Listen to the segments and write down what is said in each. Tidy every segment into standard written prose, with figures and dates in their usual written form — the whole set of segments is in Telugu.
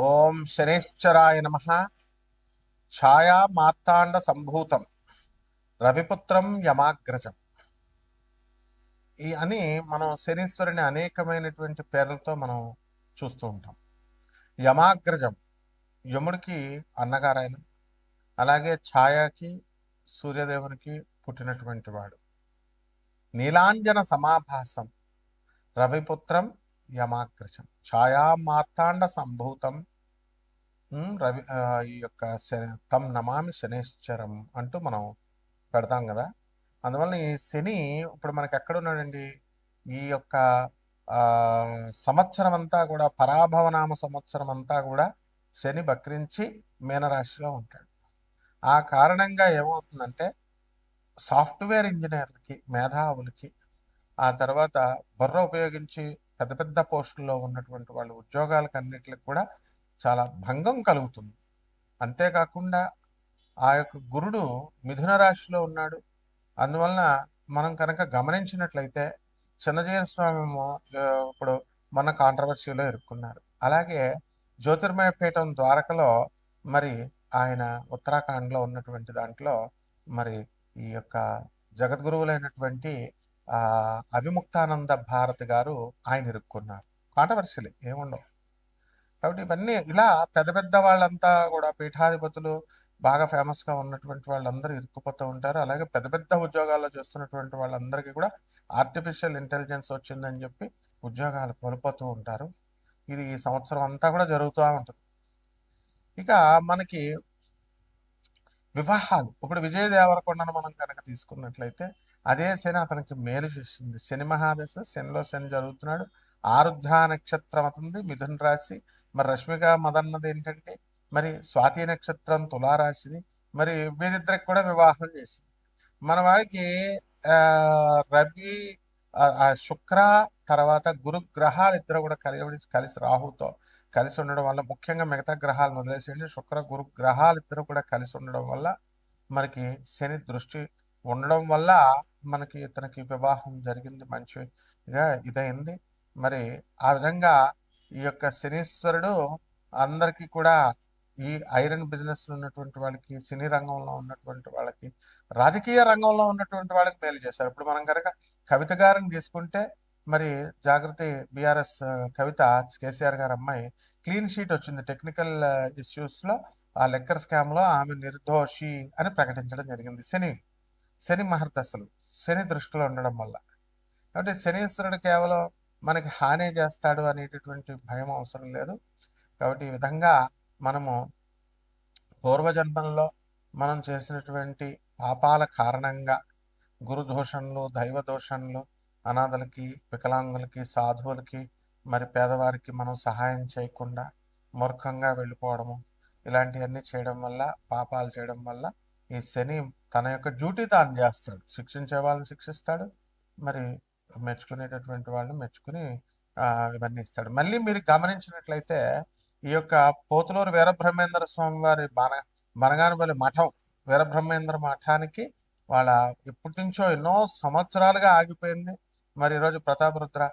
ఓం శనేశ్వరాయ నమ. ఛాయా మార్తాండ సంభూతం రవిపుత్రం యమాగ్రజం. అని మనం శనీశ్వరుని అనేకమైనటువంటి పేర్లతో మనం చూస్తూ ఉంటాం. యమాగ్రజం యముడికి అన్నగారాయన, అలాగే ఛాయాకి సూర్యదేవునికి పుట్టినటువంటి వాడు. నీలాంజన సమాభాసం రవిపుత్రం యమాగ్రజం ఛాయా మార్తాండ సంభూతం రవి ఈ యొక్క తం నమామి శనేశ్వరం అంటూ మనం పెడతాం కదా. అందువల్ల ఈ శని ఇప్పుడు మనకి ఎక్కడ ఉన్నాడండి? ఈ యొక్క సంవత్సరం అంతా కూడా, పరాభవనామ సంవత్సరం అంతా కూడా శని వక్రించి మీనరాశిలో ఉంటాడు. ఆ కారణంగా ఏమవుతుందంటే సాఫ్ట్వేర్ ఇంజనీర్లకి, మేధావులకి, ఆ తర్వాత బుర్ర ఉపయోగించి పెద్ద పెద్ద పోస్టుల్లో ఉన్నటువంటి వాళ్ళు ఉద్యోగాలకు అన్నిటికి కూడా చాలా భంగం కలుగుతుంది. అంతేకాకుండా ఆ యొక్క గురుడు మిథున రాశిలో ఉన్నాడు. అందువలన మనం కనుక గమనించినట్లయితే చిన్నజీర స్వామి ఇప్పుడు మన కాంట్రవర్సీలో ఇరుక్కున్నారు. అలాగే జ్యోతిర్మయ పీఠం ద్వారకలో మరి ఆయన ఉత్తరాఖండ్లో ఉన్నటువంటి దాంట్లో మరి ఈ యొక్క జగద్గురువులైనటువంటి అవిముక్తానంద భారతి గారు ఆయన ఇరుక్కున్నారు. కాంట్రవర్సీలు ఏముండవు. కాబట్టి ఇవన్నీ ఇలా పెద్ద పెద్ద వాళ్ళంతా కూడా పీఠాధిపతులు, బాగా ఫేమస్గా ఉన్నటువంటి వాళ్ళందరూ ఇరుక్కుపోతూ ఉంటారు. అలాగే పెద్ద పెద్ద ఉద్యోగాల్లో చేస్తున్నటువంటి వాళ్ళందరికీ కూడా ఆర్టిఫిషియల్ ఇంటెలిజెన్స్ వచ్చిందని చెప్పి ఉద్యోగాలు కోల్పోతూ ఉంటారు. ఇది ఈ సంవత్సరం అంతా కూడా జరుగుతూ ఉంటుంది. ఇక మనకి వివాహాలు, ఇప్పుడు విజయ దేవరకొండను మనం కనుక తీసుకున్నట్లయితే అదే శని అతనికి మేలు చేసింది. శని మహాదశ, శనిలో శని జరుగుతున్నాడు. ఆరుద్ర నక్షత్రం అవుతుంది, మిథున రాశి. మరి రష్మిక మదన్నది ఏంటంటే మరి స్వాతి నక్షత్రం తులారాశిది. మరి వీరిద్దరికి కూడా వివాహం చేసింది. మన వాడికి రవి, శుక్ర, తర్వాత గురు గ్రహాలు ఇద్దరు కూడా కలిసి రాహుతో కలిసి ఉండడం వల్ల, ముఖ్యంగా మిగతా గ్రహాలను వదిలేసేయండి, శుక్ర గురు గ్రహాలు ఇద్దరు కూడా కలిసి ఉండడం వల్ల మనకి శని దృష్టి ఉండడం వల్ల మనకి ఇతనికి వివాహం జరిగింది, మంచిగా ఇదైంది. మరి ఆ విధంగా ఈ యొక్క శనీశ్వరుడు అందరికీ కూడా, ఈ ఐరన్ బిజినెస్ ఉన్నటువంటి వాళ్ళకి, సినీ రంగంలో ఉన్నటువంటి వాళ్ళకి, రాజకీయ రంగంలో ఉన్నటువంటి వాళ్ళకి మేలు చేశారు. ఇప్పుడు మనం కనుక కవిత గారిని తీసుకుంటే మరి జాగృతి బీఆర్ఎస్ కవిత, కేసీఆర్ గారి అమ్మాయి, క్లీన్ షీట్ వచ్చింది టెక్నికల్ ఇష్యూస్లో. ఆ లెక్కర్ స్కామ్లో ఆమె నిర్దోషి అని ప్రకటించడం జరిగింది. శని మహర్దశలు, శని దృష్టిలో ఉండడం వల్ల. కాబట్టి శనీశ్వరుడు కేవలం మనకి హాని చేస్తాడు అనేటటువంటి భయం అవసరం లేదు. కాబట్టి ఈ విధంగా మనము పూర్వజన్మంలో మనం చేసినటువంటి పాపాల కారణంగా గురు దోషణలు, దైవ దోషణలు, అనాథలకి, వికలాంగులకి, సాధువులకి, మరి పేదవారికి మనం సహాయం చేయకుండా మూర్ఖంగా వెళ్ళిపోవడము, ఇలాంటివన్నీ చేయడం వల్ల, పాపాలు చేయడం వల్ల ఈ శని తన యొక్క డ్యూటీ తాను చేస్తాడు. శిక్షించే వాళ్ళని శిక్షిస్తాడు, మరి మెచ్చుకునేటటువంటి వాళ్ళని మెచ్చుకుని ఇవన్నీ ఇస్తాడు. మళ్ళీ మీరు గమనించినట్లయితే ఈ యొక్క పోతులూరు వీరబ్రహ్మేంద్ర స్వామి వారి బనగానపల్లి మఠం, వీరబ్రహ్మేంద్ర మఠానికి వాళ్ళ ఎప్పటి నుంచో ఎన్నో సంవత్సరాలుగా ఆగిపోయింది. మరి ఈరోజు ప్రతాపరుద్ర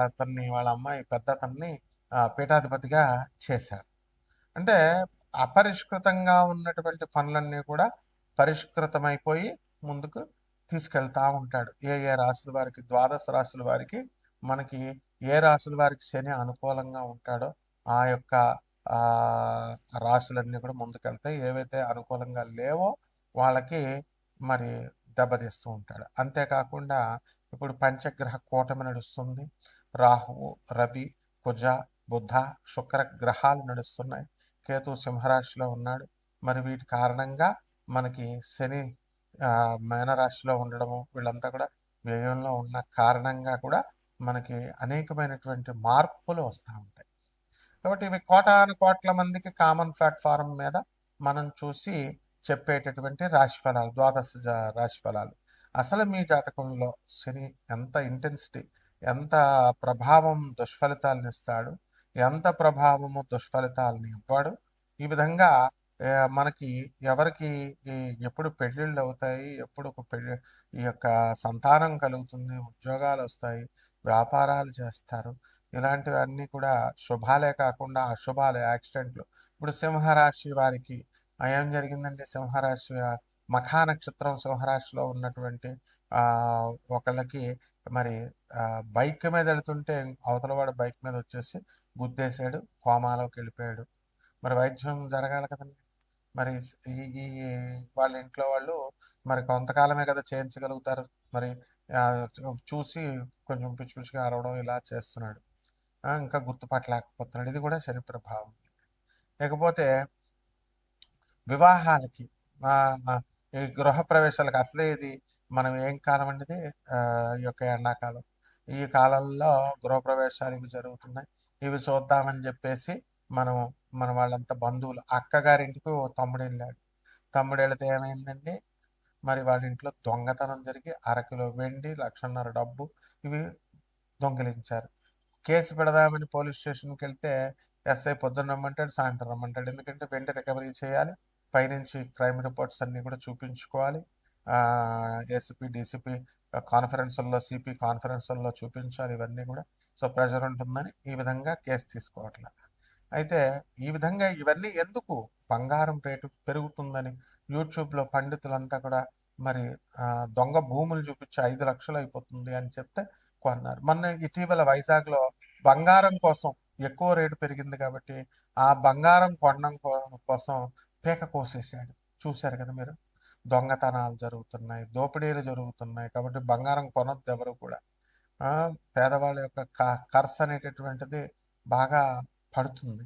అతన్ని, వాళ్ళ అమ్మాయి పెద్ద అతన్ని పీఠాధిపతిగా చేశారు. అంటే అపరిష్కృతంగా ఉన్నటువంటి పనులన్నీ కూడా పరిష్కృతమైపోయి ముందుకు తీసుకెళ్తా ఉంటాడు. ఏ ఏ రాశుల వారికి, ద్వాదశ రాశుల వారికి, మనకి ఏ రాశుల వారికి శని అనుకూలంగా ఉంటాడో ఆ యొక్క రాశులన్నీ కూడా ముందుకెళ్తాయి. ఏవైతే అనుకూలంగా లేవో వాళ్ళకి మరి దెబ్బతీస్తూ ఉంటాడు. అంతేకాకుండా ఇప్పుడు పంచగ్రహ కూటమి నడుస్తుంది. రాహువు, రవి, కుజ, బుధ, శుక్ర గ్రహాలు నడుస్తున్నాయి. కేతు సింహరాశిలో ఉన్నాడు. మరి వీటి కారణంగా మనకి శని మేనరాశిలో ఉండడము, వీళ్ళంతా కూడా వ్యయంలో ఉన్న కారణంగా కూడా మనకి అనేకమైనటువంటి మార్పులు వస్తూ ఉంటాయి. కాబట్టి ఇవి కోటాను కోట్ల మందికి కామన్ ప్లాట్ఫారం మీద మనం చూసి చెప్పేటటువంటి రాశి ఫలాలు, ద్వాదశ రాశి ఫలాలు. అసలు మీ జాతకంలో శని ఎంత ఇంటెన్సిటీ, ఎంత ప్రభావం దుష్ఫలితాలను ఇస్తాడు, ఎంత ప్రభావము దుష్ఫలితాలను ఇవ్వడు, ఈ విధంగా మనకి ఎవరికి ఎప్పుడు పెళ్ళిళ్ళు అవుతాయి, ఎప్పుడు ఒక పెళ్ళి, ఈ యొక్క సంతానం కలుగుతుంది, ఉద్యోగాలు వస్తాయి, వ్యాపారాలు చేస్తారు, ఇలాంటివన్నీ కూడా శుభాలే కాకుండా అశుభాలే, యాక్సిడెంట్లు. ఇప్పుడు సింహరాశి వారికి ఏం జరిగిందంటే, మఖా నక్షత్రం సింహరాశిలో ఉన్నటువంటి ఒకళ్ళకి మరి బైక్ మీద వెళ్తుంటే అవతల వాడు బైక్ మీద వచ్చేసి గుద్దేశాడు, కోమాలోకి వెళ్ళిపోయాడు. మరి వైద్యం జరగాలి కదండి. మరి ఈ ఈ వాళ్ళ ఇంట్లో వాళ్ళు మరి కొంతకాలమే కదా చేయించగలుగుతారు. మరి చూసి కొంచెం పిచ్చి పిచ్చిగా అరవడం ఇలా చేస్తున్నాడు. ఇంకా గుర్తుపట్టలేకపోతున్నాడు. ఇది కూడా శని ప్రభావం. లేకపోతే వివాహాలకి ఈ గృహ ప్రవేశాలకు అసలే ఇది మనం ఏం కాలం అంటే ఈ యొక్క ఎండాకాలం. ఈ కాలంలో గృహ ప్రవేశాలు ఇవి జరుగుతున్నాయి. ఇవి చూద్దామని చెప్పేసి మన వాళ్ళంతా బంధువులు, అక్కగారింటికి ఓ తమ్ముడు వెళ్ళాడు. తమ్ముడు వెళితే ఏమైందండి, మరి వాళ్ళ ఇంట్లో దొంగతనం జరిగి 1/2 కిలో వెండి, 1,50,000 డబ్బు ఇవి దొంగిలించారు. కేసు పెడదామని పోలీస్ స్టేషన్కి వెళ్తే ఎస్ఐ పొద్దున్న రమ్మంటాడు, సాయంత్రం రమ్మంటాడు. ఎందుకంటే వెండి రికవరీ చేయాలి, పైనుంచి క్రైమ్ రిపోర్ట్స్ అన్నీ కూడా చూపించుకోవాలి. ఏసీపీ, డీసీపీ కాన్ఫరెన్సుల్లో, సిపి కాన్ఫరెన్సుల్లో చూపించాలి ఇవన్నీ కూడా. సో ప్రెజర్ ఉంటుందని ఈ విధంగా కేసు తీసుకోవట్లే. అయితే ఈ విధంగా ఇవన్నీ ఎందుకు, బంగారం రేటు పెరుగుతుందని యూట్యూబ్లో పండితులంతా కూడా మరి దొంగ భూములు చూపించి 5 లక్షలు అయిపోతుంది అని చెప్తే కొన్నారు. మొన్న ఇటీవల వైజాగ్లో బంగారం కోసం ఎక్కువ రేటు పెరిగింది కాబట్టి ఆ బంగారం కొనడం కోసం పీక కోసేసాడు. చూశారు కదా మీరు. దొంగతనాలు జరుగుతున్నాయి, దోపిడీలు జరుగుతున్నాయి. కాబట్టి బంగారం కొనొద్దు ఎవరు కూడా. పేదవాళ్ళ యొక్క ఖర్చు అనేటటువంటిది బాగా పడుతుంది,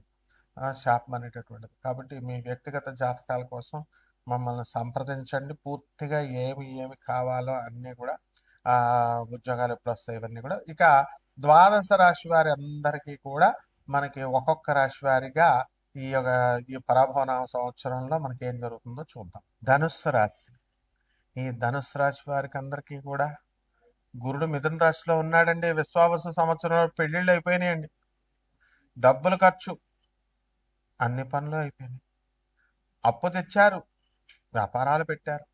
శాపం అనేటటువంటిది. కాబట్టి మీ వ్యక్తిగత జాతకాల కోసం మమ్మల్ని సంప్రదించండి. పూర్తిగా ఏమి కావాలో అన్నీ కూడా, ఉద్యోగాలు ఎప్పుడు వస్తాయి ఇవన్నీ కూడా. ఇక ద్వాదశ రాశి వారి అందరికీ కూడా మనకి ఒక్కొక్క రాశి వారిగా ఈ పరాభవనామ సంవత్సరంలో మనకి ఏం జరుగుతుందో చూద్దాం. ధనుస్సు రాశి. ఈ ధనుస్సు రాశి వారికి అందరికీ కూడా గురుడు మిథున రాశిలో ఉన్నాడండి. విశ్వావసు సంవత్సరంలో పెళ్లిళ్ళు అయిపోయినాయండి, డబ్బులు ఖర్చు, అన్ని పనులు అయిపోయినాయి. అప్పు తెచ్చారు, వ్యాపారాలు పెట్టారు,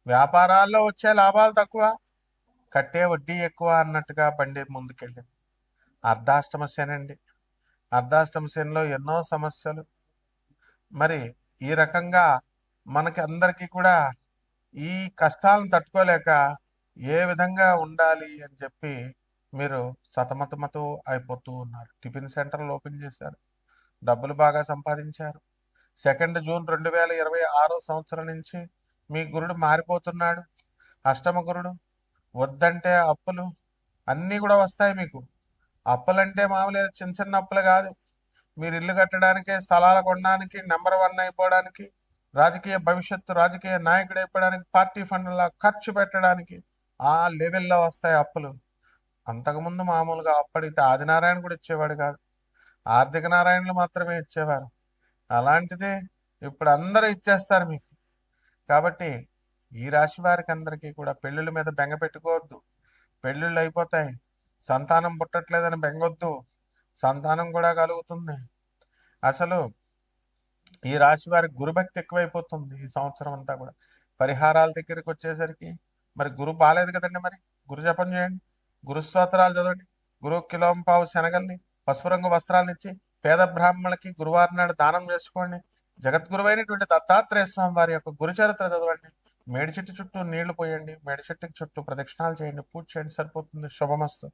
వ్యాపారాల్లో వచ్చే లాభాలు తక్కువ, కట్టే వడ్డీ ఎక్కువ అన్నట్టుగా బండి ముందుకెళ్ళింది. అర్ధాష్టమ శని అండి. అర్ధాష్టమ శనిలో ఎన్నో సమస్యలు. మరి ఈ రకంగా మనకి అందరికీ కూడా ఈ కష్టాలను తట్టుకోలేక ఏ విధంగా ఉండాలి అని చెప్పి మీరు సతమతమతో అయిపోతూ ఉన్నారు. టిఫిన్ సెంటర్లు ఓపెన్ చేశారు, డబ్బులు బాగా సంపాదించారు. 2 జూన్ 2026 సంవత్సరం నుంచి మీ గురుడు మారిపోతున్నాడు. అష్టమ గురుడు. వద్దంటే అప్పులు అన్నీ కూడా వస్తాయి మీకు. అప్పులంటే మామూలుగా చిన్న చిన్న అప్పులు కాదు. మీరు ఇల్లు కట్టడానికి, స్థలాలు కొనడానికి, నెంబర్ 1 అయిపోవడానికి, రాజకీయ నాయకుడు అయిపోవడానికి, పార్టీ ఫండ్లా ఖర్చు పెట్టడానికి ఆ లెవెల్లో వస్తాయి అప్పులు. అంతకుముందు మామూలుగా అప్పటికి ఆదినారాయణ కూడా ఇచ్చేవాడు కాదు, ఆర్థిక నారాయణలు మాత్రమే ఇచ్చేవారు. అలాంటిది ఇప్పుడు అందరూ ఇచ్చేస్తారు మీకు. కాబట్టి ఈ రాశి వారికి అందరికీ కూడా పెళ్ళిళ్ళ మీద బెంగ పెట్టుకోవద్దు. పెళ్ళిళ్ళు అయిపోతాయి. సంతానం పుట్టట్లేదని బెంగొద్దు, సంతానం కూడా కలుగుతుంది. అసలు ఈ రాశి వారికి గురుభక్తి ఎక్కువైపోతుంది ఈ సంవత్సరం అంతా కూడా. పరిహారాల దగ్గరికి వచ్చేసరికి మరి గురువు బాగాలేదు కదండి. మరి గురు జపం చేయండి, గురు స్తోత్రాలు చదవండి, గురువు కిలోంపావు శనగల్ని, పసుపు రంగు వస్త్రాలను ఇచ్చి పేద బ్రాహ్మణులకి గురువారం నాడు దానం చేసుకోండి. జగద్గురువైనటువంటి దత్తాత్రేయ స్వామి వారి యొక్క గురు చరిత్ర చదవండి. మేడి చెట్టు చుట్టూ నీళ్లు పోయండి, మేడి చెట్టుకి చుట్టూ ప్రదక్షిణాలు చేయండి, పూజ చేయండి, సరిపోతుంది. శుభమస్తు.